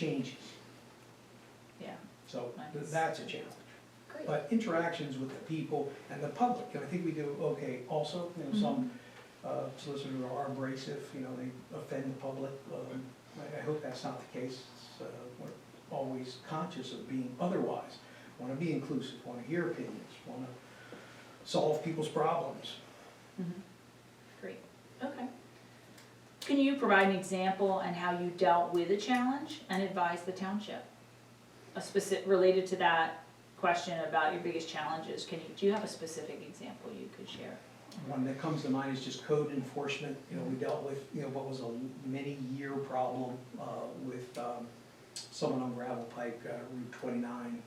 changes. Yeah. So Nice. that's a challenge. Great. But interactions with the people and the public, and I think we do okay also, you know, some solicitors are abrasive, you know, they offend the public. I hope that's not the case. We're always conscious of being otherwise. Want to be inclusive, want to hear opinions, want to solve people's problems. Great, okay. Can you provide an example on how you dealt with a challenge and advised the township? A specific, related to that question about your biggest challenges, do you have a specific example you could share? One that comes to mind is just code enforcement. You know, we dealt with, you know, what was a many-year problem with someone on Gravel Pike, Route 29.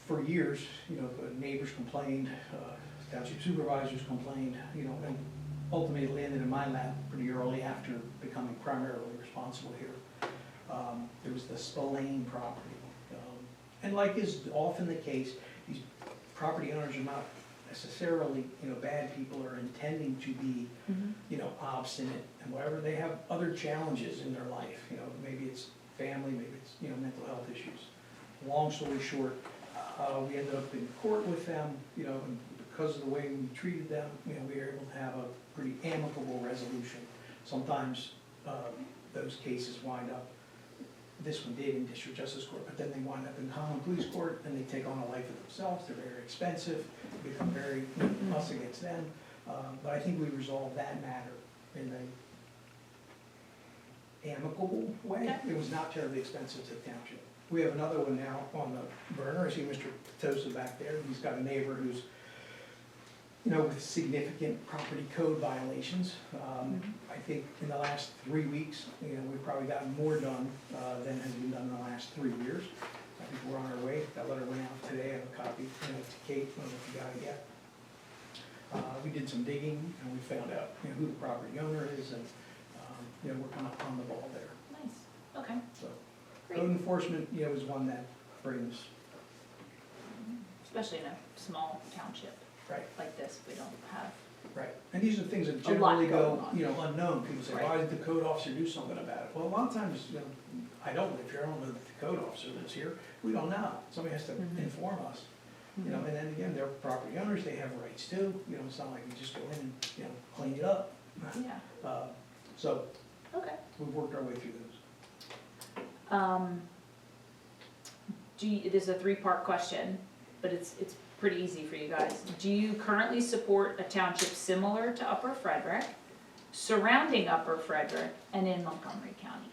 For years, you know, the neighbors complained, township supervisors complained, you know, and ultimately it landed in my lap pretty early after becoming primarily responsible here. There was the Spillane property. And like is often the case, these property owners are not necessarily, you know, bad people or intending to be, you know, obstinate and whatever. They have other challenges in their life, you know, maybe it's family, maybe it's, you know, mental health issues. Long story short, we ended up in court with them, you know, and because of the way we treated them, you know, we were able to have a pretty amicable resolution. Sometimes those cases wind up, this one did in district justice court, but then they wind up in common police court and they take on a life of themselves. They're very expensive, become very us against them. But I think we resolved that matter in an amicable way. Okay. It was not terribly expensive to the township. We have another one now on the burner. I see Mr. Tosa back there. He's got a neighbor who's, you know, with significant property code violations. I think in the last 3 weeks, you know, we've probably gotten more done than has been done in the last 3 years. I think we're on our way. That letter went out today. I have a copy, you know, to Kate, I don't know if you got it yet. We did some digging and we found out, you know, who the property owner is and, you know, we're kind of on the ball there. Nice, okay, So great. code enforcement, you know, is one that brings, Especially in a small township right. like this, we don't have, Right, and these are things that A lot generally go, going on. you know, unknown. People say, Right. why did the code officer do something about it? Well, a lot of times, you know, I don't live here, I don't know that the code officer lives here. We don't know. Somebody has to inform us. You know, and then again, they're property owners, they have rights too. You know, it's not like we just go in and, you know, clean it up. yeah, So okay. we've worked our way through those. This is a 3-part question, but it's pretty easy for you guys. Do you currently support a township similar to Upper Frederick, surrounding Upper Frederick, and in Montgomery County?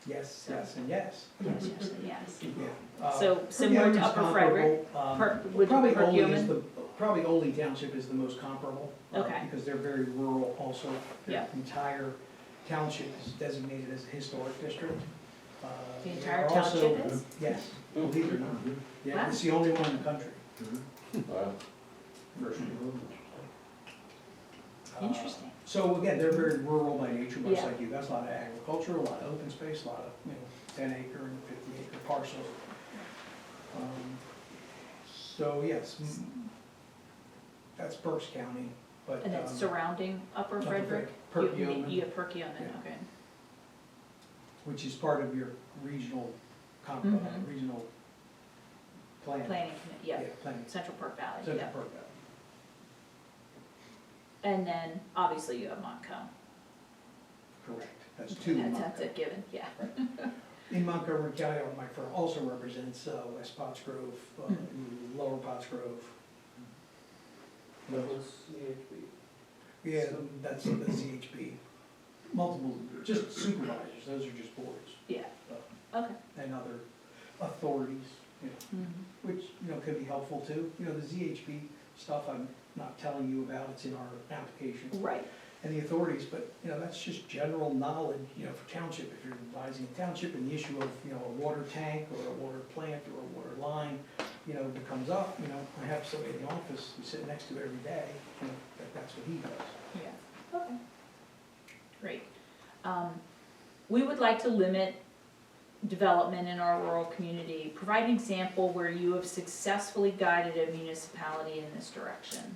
Yes, yes, and yes. Yes, yes, and yes. Yeah. So similar to Perkiomen's Upper Frederick, comparable. would Probably Ole is Perkiomen? probably Ole Township is the most comparable. Okay. Because they're very rural also. Their Yeah. entire township is designated as a historic district. The They entire are also- township is? Yes, believe it or not. Yeah, Wow. it's the only one in the country. Wow. Interesting. So again, they're very rural by nature, much Yeah. like you. That's a lot of agriculture, a lot of open space, a lot of, you know, 10-acre and 50-acre parcels. So yes, that's Berks County, but. And then surrounding Upper Upper Frederick? Frederick, You Perkiomen. have Perkiomen, Yeah. okay. Which is part of your regional, regional plan. Planning committee, yeah, Planning, Central Park Valley, Central yeah. Park Valley. And then, obviously, you have Montcalm. Correct, that's two in That's a Montgomery. given, yeah. In Montgomery County, my firm also represents West Pottsgrove, Lower Pottsgrove. Yeah, that's the CHP. Multiple, just supervisors, those are just boards. Yeah, okay. And other authorities, you know, which, you know, could be helpful too. You know, the ZHB stuff I'm not telling you about, it's in our application. Right, And the authorities, but, you know, that's just general knowledge, you know, for township. If you're advising a township and the issue of, you know, a water tank or a water plant or a water line, you know, becomes up, you know, I have somebody in the office who sit next to it every day, you know, that's what he does. yeah, okay. Great. We would like to limit development in our rural community. Provide an example where you have successfully guided a municipality in this direction.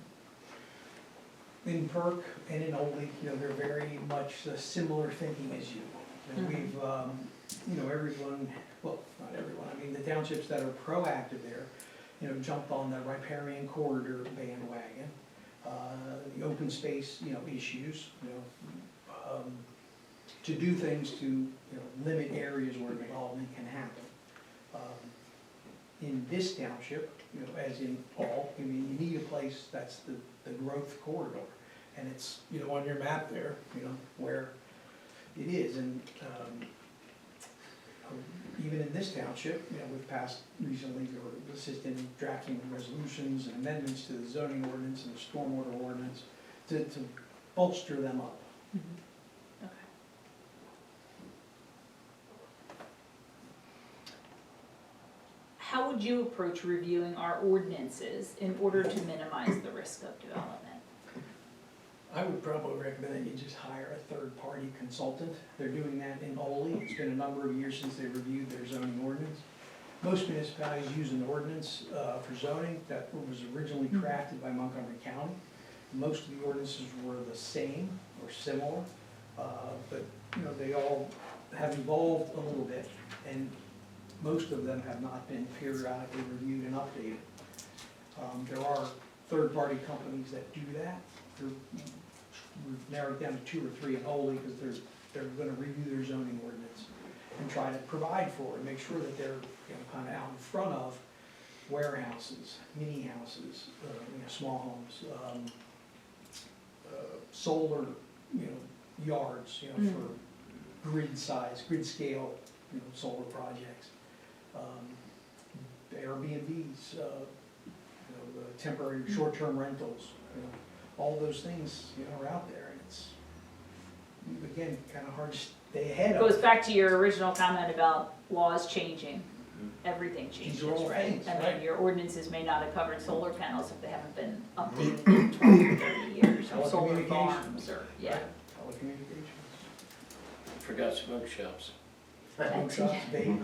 In Perk and in Ole, you know, they're very much similar thinking as you. And we've, you know, everyone, well, not everyone, I mean, the townships that are proactive there, you know, jumped on the riparian corridor bandwagon, the open space, you know, issues, you know, to do things to, you know, limit areas where development can happen. In this township, you know, as in all, I mean, you need a place that's the growth corridor. And it's, you know, on your map there, you know, where it is. And even in this township, you know, we've passed recently, or assisted in drafting resolutions and amendments to the zoning ordinance and the stormwater ordinance to bolster them up. Okay. How would you approach reviewing our ordinances in order to minimize the risk of development? I would probably recommend that you just hire a third-party consultant. They're doing that in Ole. It's been a number of years since they reviewed their zoning ordinance. Most municipalities use an ordinance for zoning that was originally crafted by Montgomery County. Most of the ordinances were the same or similar, but you know, they all have evolved a little bit, and most of them have not been periodically reviewed and updated. There are third-party companies that do that. We've narrowed down to 2 or 3 in Ole because they're gonna review their zoning ordinance and try to provide for it, make sure that they're, you know, kind of out in front of warehouses, mini houses, you know, small homes, solar, you know, yards, you know, for grid size, grid scale, you know, solar projects. Airbnbs, you know, temporary short-term rentals, you know, all those things, you know, are out there, and it's, again, kind of hard to stay ahead of. Goes back to your original comment about laws changing, everything changes, These are all right? things, I mean, right. your ordinances may not have covered solar panels if they haven't been updated in 20 or 30 years, or solar Telecommunications. farms, or, yeah. Telecommunications. Forgot smoke shops. Smoke shops, vape.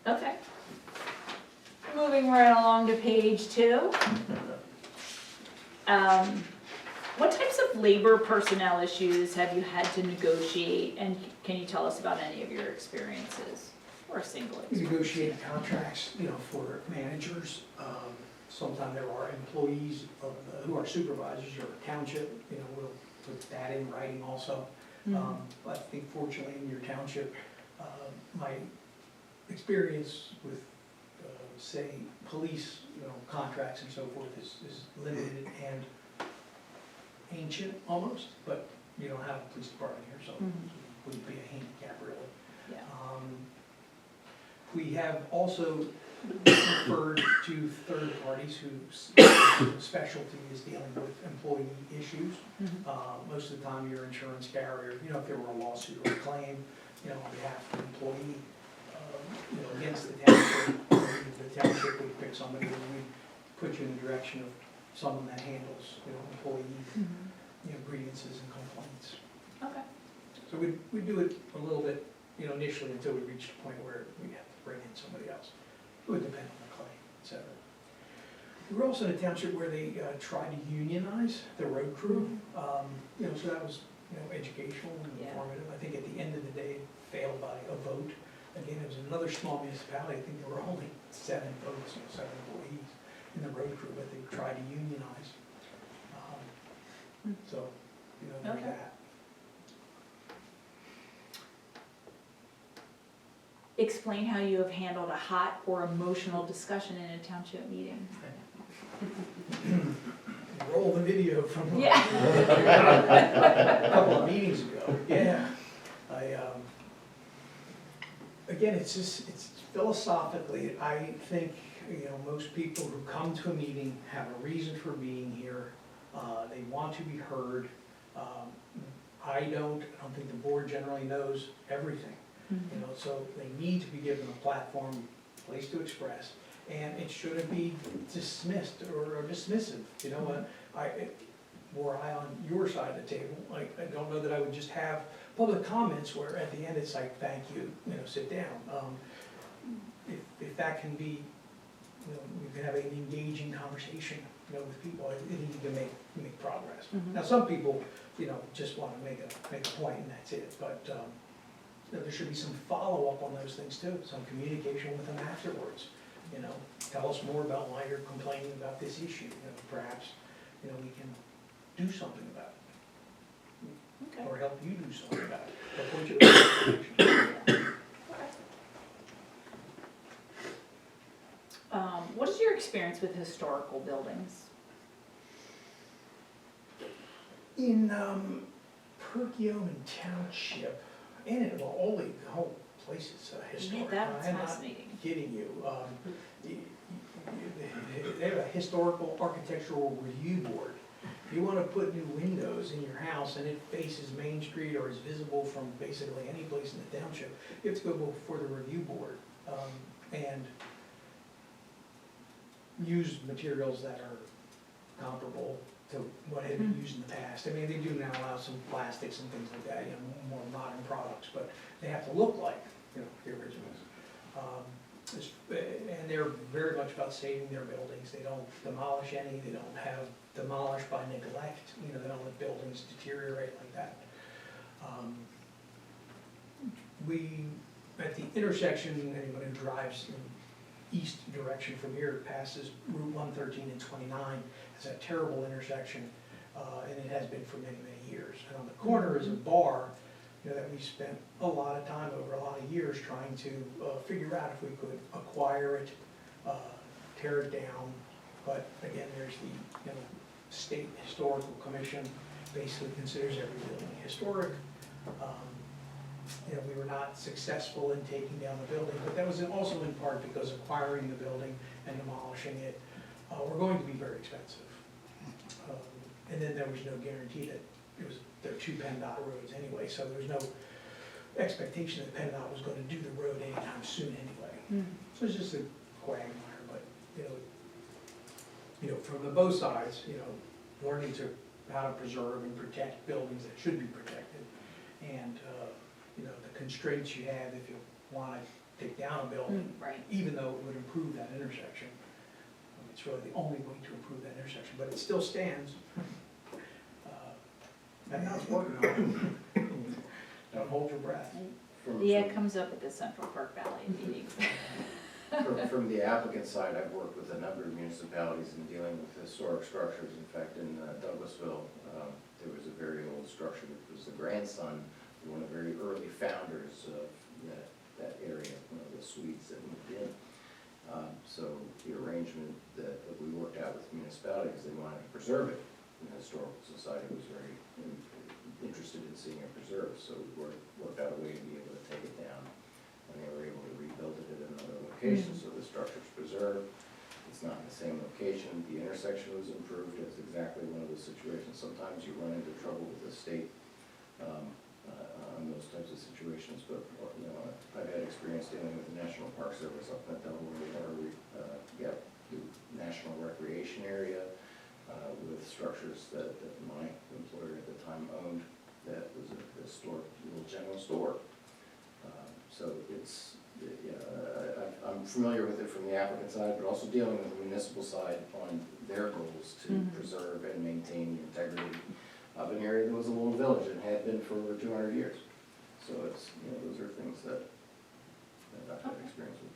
Okay. Moving right along to page 2. What types of labor personnel issues have you had to negotiate, and can you tell us about any of your experiences, or a single We experience? negotiate contracts, you know, for managers. Sometimes there are employees of, who are supervisors or township, you know, we'll put that in writing also. I think fortunately in your township, my experience with, say, police, you know, contracts and so forth is limited and ancient almost, but you don't have a police department here, so it wouldn't be a handicap really. Yeah. We have also referred to third parties whose specialty is dealing with employee issues. Most of the time, your insurance carrier, you know, if there were a lawsuit or a claim, you know, on behalf of an employee, you know, against the township would pick somebody and we'd put you in the direction of someone that handles, you know, employee, you know, grievances and complaints. Okay. So we do it a little bit, you know, initially until we reach the point where we have to bring in somebody else. It would depend on the claim, et cetera. We're also in a township where they tried to unionize the road crew. You know, so that was, you know, educational and informative. I think at the end of the day, it failed by a vote. Again, it was another small municipality. I think there were only 7 votes, you know, 7 employees in the road crew, but they tried to unionize. So, you know, there's Okay. that. Explain how you have handled a hot or emotional discussion in a township meeting. Roll the video from a Yeah. couple of meetings ago. Yeah. Again, it's philosophically, I think, you know, most people who come to a meeting have a reason for being here. They want to be heard. I don't think the board generally knows everything. You know, so they need to be given a platform, place to express, and it shouldn't be dismissed or dismissive. You know what? Were I on your side of the table, I don't know that I would just have public comments where at the end it's like, thank you, you know, sit down. If that can be, you know, we can have an engaging conversation, you know, with people, it needs to make progress. Now, some people just wanna make a point and that's it, but, there should be some follow-up on those things too, some communication with them afterwards, tell us more about why you're complaining about this issue, perhaps, we can do something about it, Okay. or help you do something about it, or point you in the right direction. What is your experience with historical buildings? In Perkiomen Township, and in all the whole place is historic. Yeah, that's I'm not fascinating. kidding you. They have a historical architectural review board. If you wanna put new windows in your house and it faces Main Street or is visible from basically any place in the township, you have to go before the review board, and use materials that are comparable to what had been used in the past. I mean, they do now allow some plastics and things like that, more modern products, but they have to look like, the originals. And they're very much about saving their buildings. They don't demolish any, they don't have demolished by neglect, they don't let buildings deteriorate like that. We, at the intersection, anyone who drives in east direction from here passes Route 113 and 29. It's a terrible intersection, and it has been for many, many years. And on the corner is a bar, that we spent a lot of time over a lot of years trying to figure out if we could acquire it, tear it down. But again, there's the State Historical Commission basically considers every building historic. We were not successful in taking down the building, but that was also in part because acquiring the building and demolishing it were going to be very expensive. And then there was no guarantee that they're two PennDOT roads anyway, so there was no expectation that PennDOT was gonna do the road anytime soon anyway. So it's just a quagmire, but, from the both sides, learning how to preserve and protect buildings that should be protected, and, the constraints you have if you wanna take down a building, Right. even though it would improve that intersection. It's really the only way to improve that intersection, but it still stands. And now it's working on it. Don't hold your breath. Yeah, it comes up at the Central Park Valley meetings. From the applicant side, I've worked with a number of municipalities in dealing with historic structures. In fact, in Douglasville, there was a very old structure that was the grandson of one of the very early founders of that area, one of the Swedes that moved in. So the arrangement that we worked out with the municipality is they wanted to preserve it. And the Historical Society was very interested in seeing it preserved, so we worked out a way to be able to take it down. And they were able to rebuild it at another location, so the structure's preserved. It's not in the same location. The intersection was improved. It's exactly one of those situations. Sometimes you run into trouble with the state on those types of situations, but, I've had experience dealing with the National Park Service up in Delaware, the National Recreation Area, with structures that my employer at the time owned, that was a little general store. So it's, I'm familiar with it from the applicant side, but also dealing with the municipal side on their goals to preserve and maintain the integrity of an area that was a little village and had been for over 200 years. So it's, those are things that I've had experience with.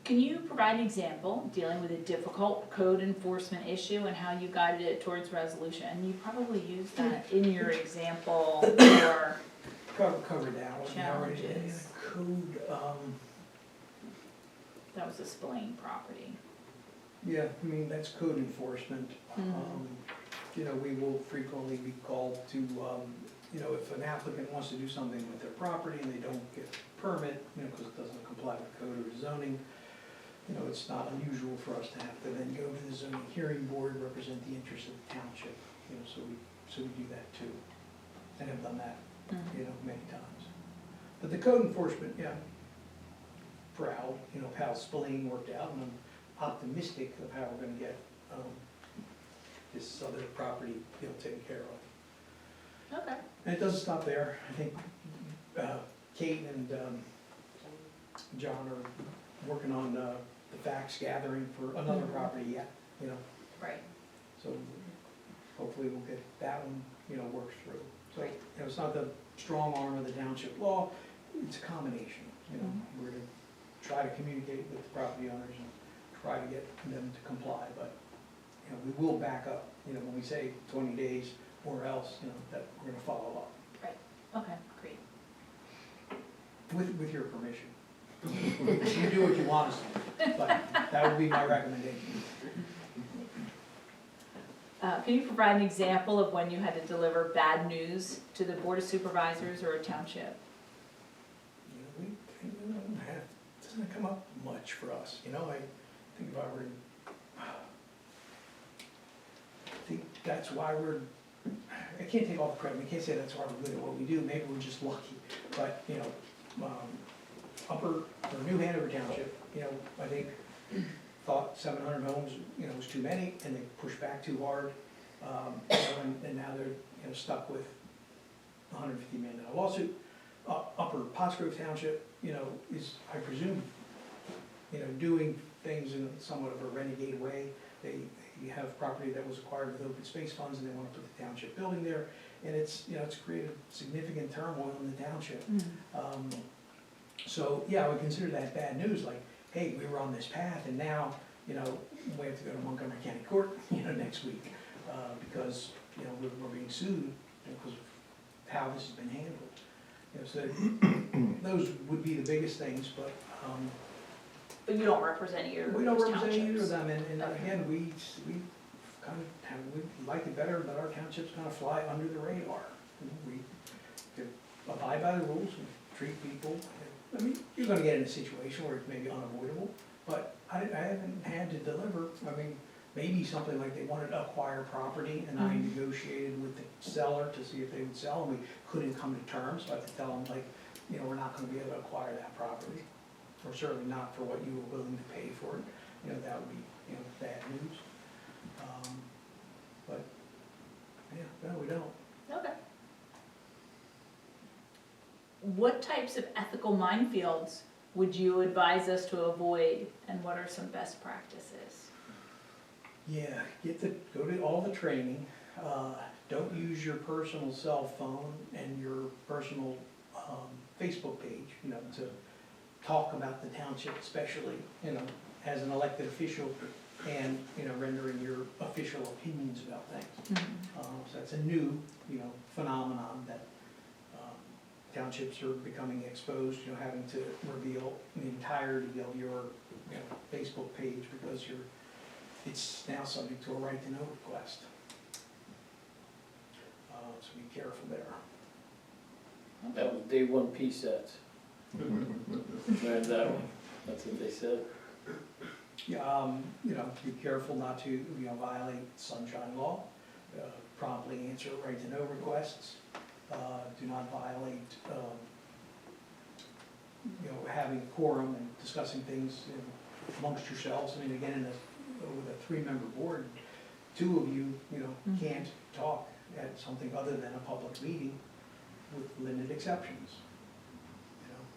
Can you provide an example dealing with a difficult code enforcement issue and how you guided it towards resolution? And you probably used that in your example for Covered that one. Challenges. Code, that was a Spillane property. yeah, that's code enforcement. We will frequently be called to, if an applicant wants to do something with their property and they don't get a permit, because it doesn't comply with code or zoning, it's not unusual for us to have to then go to the zoning hearing board, represent the interests of the township, so we do that too, and have done that, many times. But the code enforcement, proud, of how Spillane worked out, and I'm optimistic of how we're gonna get, this other property, taken care of. Okay. And it doesn't stop there. I think Kate and John are working on the facts gathering for another property yet, Right. So hopefully we'll get that one, worked through. So, Great. it's not the strong arm of the township law, it's a combination, We're to try to communicate with the property owners and try to get them to comply, but, we will back up, when we say 20 days or else, that we're gonna follow up, Okay, great. with your permission. You do what you want us to, but that would be my recommendation. Can you provide an example of when you had to deliver bad news to the Board of Supervisors or a township? It doesn't come up much for us, I think if I were, I think that's why I can't take all the credit, we can't say that's why we're good at what we do, maybe we're just lucky, but, Upper, or New Hanover Township, I think, thought 700 homes, was too many, and they pushed back too hard, and now they're, stuck with a $150 million lawsuit. Upper Pottsgrove Township, is, I presume, doing things in somewhat of a renegade way. They have property that was acquired with open space funds, and they want to put the township building there, and it's created significant turmoil in the township. So, yeah, I would consider that bad news, like, hey, we were on this path, and now, we have to go to Montgomery County Court, next week, because, we're being sued because of how this has been handled. So those would be the biggest things, but, But you don't represent either of those we don't represent either of townships? them, and Okay. again, we kind of have, we like it better, but our townships kind of fly under the radar. We abide by the rules, and treat people, I mean, you're gonna get in a situation where it's maybe unavoidable, but I haven't had to deliver, maybe something like they wanted to acquire property, and I negotiated with the seller to see if they would sell, and we couldn't come to terms, so I had to tell them, like, we're not gonna be able to acquire that property, or certainly not for what you were willing to pay for it, that would be, bad news. But, yeah, no, we don't. Okay. What types of ethical minefields would you advise us to avoid, and what are some best practices? Yeah, go to all the training, don't use your personal cell phone and your personal, Facebook page, to talk about the township especially, as an elected official, and, rendering your official opinions about things. So that's a new, phenomenon that, townships are becoming exposed, having to reveal the entirety of your, Facebook page, because it's now subject to a right to know request. So be careful there. That was day one PSATs. Learned that one, that's what they said. Yeah, be careful not to, violate sunshine law, promptly answer right to know requests, do not violate, having a quorum and discussing things amongst yourselves. Again, with a 3-member board, 2 of you, can't talk at something other than a public meeting with limited exceptions.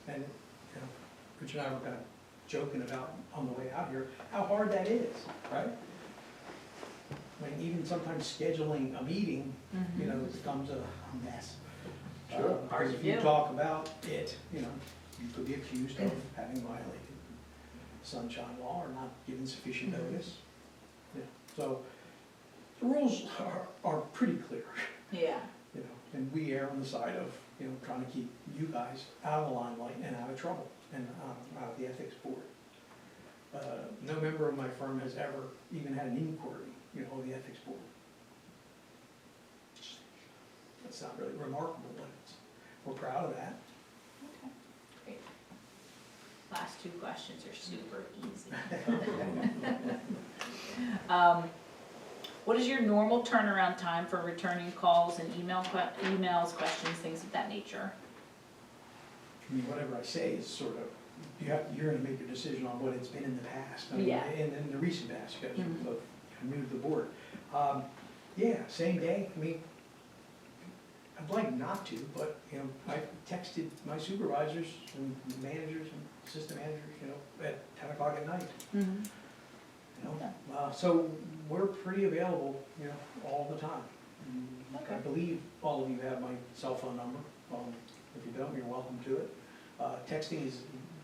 And, Rich and I were kind of joking about on the way out here, how hard that is, right? Even sometimes scheduling a meeting, becomes a mess. Sure. Because if you talk about it, you could be accused of having violated sunshine law or not given sufficient notice. Yeah. So the rules are pretty clear, Yeah. and we err on the side of, trying to keep you guys out of the limelight and out of trouble and out of the ethics board. No member of my firm has ever even had an inquiry, of the ethics board. That's not really remarkable, but we're proud of that. Okay, great. Last 2 questions are super easy. What is your normal turnaround time for returning calls and emails, questions, things of that nature? Whatever I say is sort of, you're gonna make your decision on what it's been in the past. Yeah. In the recent past, because you're both new to the board. Yeah, same day, I'd like not to, but, I texted my supervisors and managers and assistant managers, at 10 o'clock at night. you know. So we're pretty available, you know, all the time. Okay. I believe all of you have my cell phone number. If you don't, you're welcome to it. Texting is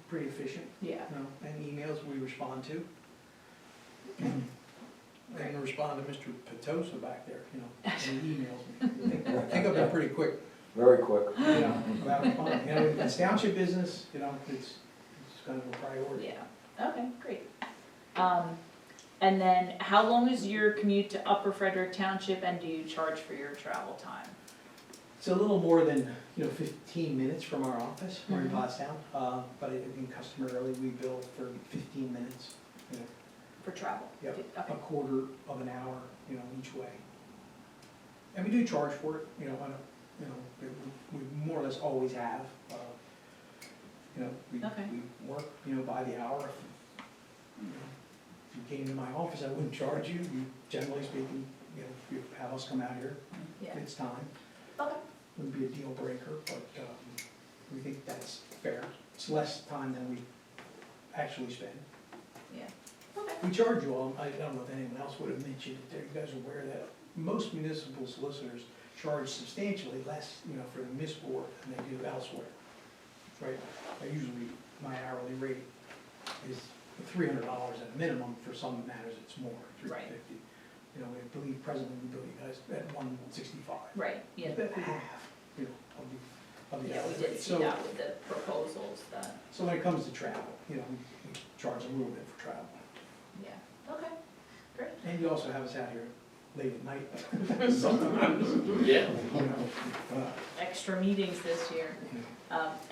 pretty efficient, Yeah, you know, and emails we respond to. And respond to Mr. Petosa back there, you know, and he emails me. I think I've been pretty quick, Very quick. you know, about responding. You know, it's township business, you know, it's kind of a priority. yeah, okay, great. And then how long is your commute to Upper Frederick Township, and do you charge for your travel time? It's a little more than, you know, 15 minutes from our office, we're in Mhm. Pottstown, but in customarily, we bill for 15 minutes, you know, For travel? Yep. Okay, a quarter of an hour, you know, each way. And we do charge for it, you know, on a, you know, we more or less always have. You know, Okay. we work, you know, by the hour. You know, if you came to my office, I wouldn't charge you. Generally speaking, you know, if you have us come out here, yeah, it's time. okay, Wouldn't be a deal breaker, but we think that's fair. It's less time than we actually spend. yeah, okay, We charge you all, I don't know if anyone else would have mentioned it, you guys are aware that most municipal solicitors charge substantially less, you know, for the municipal work than they do elsewhere. Right, my hourly rate is $300 at a minimum, for some matters it's more, Right. $350. You know, I believe presently we bill you guys at $165. right, yeah. About half, you know, of the Yeah, we hourly did rate. see So- that with the proposals, that, So when it comes to travel, you know, we charge a little bit for travel. yeah, okay, great. And you also have us out here late at night sometimes, Yeah. you know. Extra meetings this year. You know.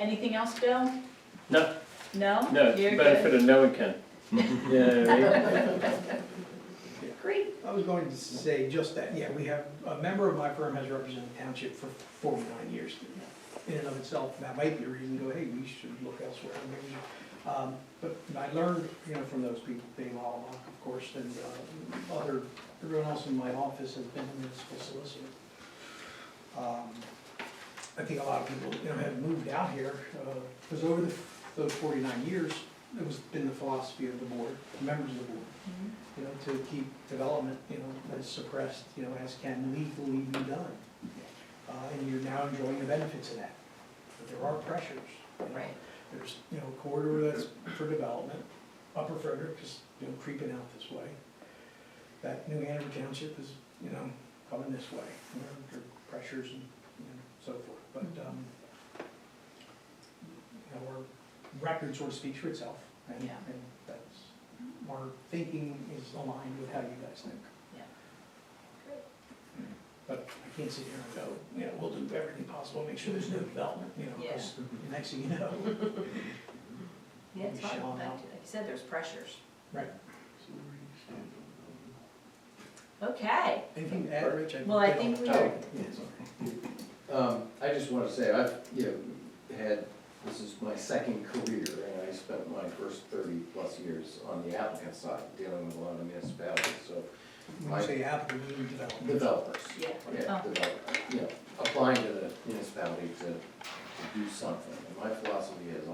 Anything else, Bill? No, No? no, You're benefit good? of knowing Ken. Yeah, Great, I was going to say just that, yeah, we have, a member of my firm has represented the township for 49 years. In and of itself, that might be a reason to go, hey, we should look elsewhere, maybe. But I learned, you know, from those people, Dave Allebach, of course, and everyone else in my office has been a municipal solicitor. I think a lot of people, you know, have moved out here, because over those 49 years, it was been the philosophy of the board, the members of the board, you know, to keep development, you know, as suppressed, you know, as can legally be done. And you're now enjoying the benefits of that. But there are pressures. You know. right, There's, you know, a corridor that's for development, Upper Frederick is, you know, creeping out this way. That New Hanover Township is, you know, coming this way. You know, there are pressures and, you know, so forth. But, you know, our record sort of speaks for itself. And, Yeah. and that's, our thinking is aligned with how you guys think. yeah. Great. But I can't sit here and go, you know, we'll do everything possible, make sure there's no development, you know, because the next thing you know. Yeah, it's We hard, shall like not. you said, there's pressures. Right. Okay, Anything to add, Rich? well, I think we are, Yeah, sorry. I just wanna say, I've, you know, this is my second career, and I spent my first 30-plus years on the applicant side, dealing with a lot of municipalities, so When you say applicant, you mean development. developers. yeah. Yeah, Oh. developers, you know, applying to the municipality to do something. And my philosophy has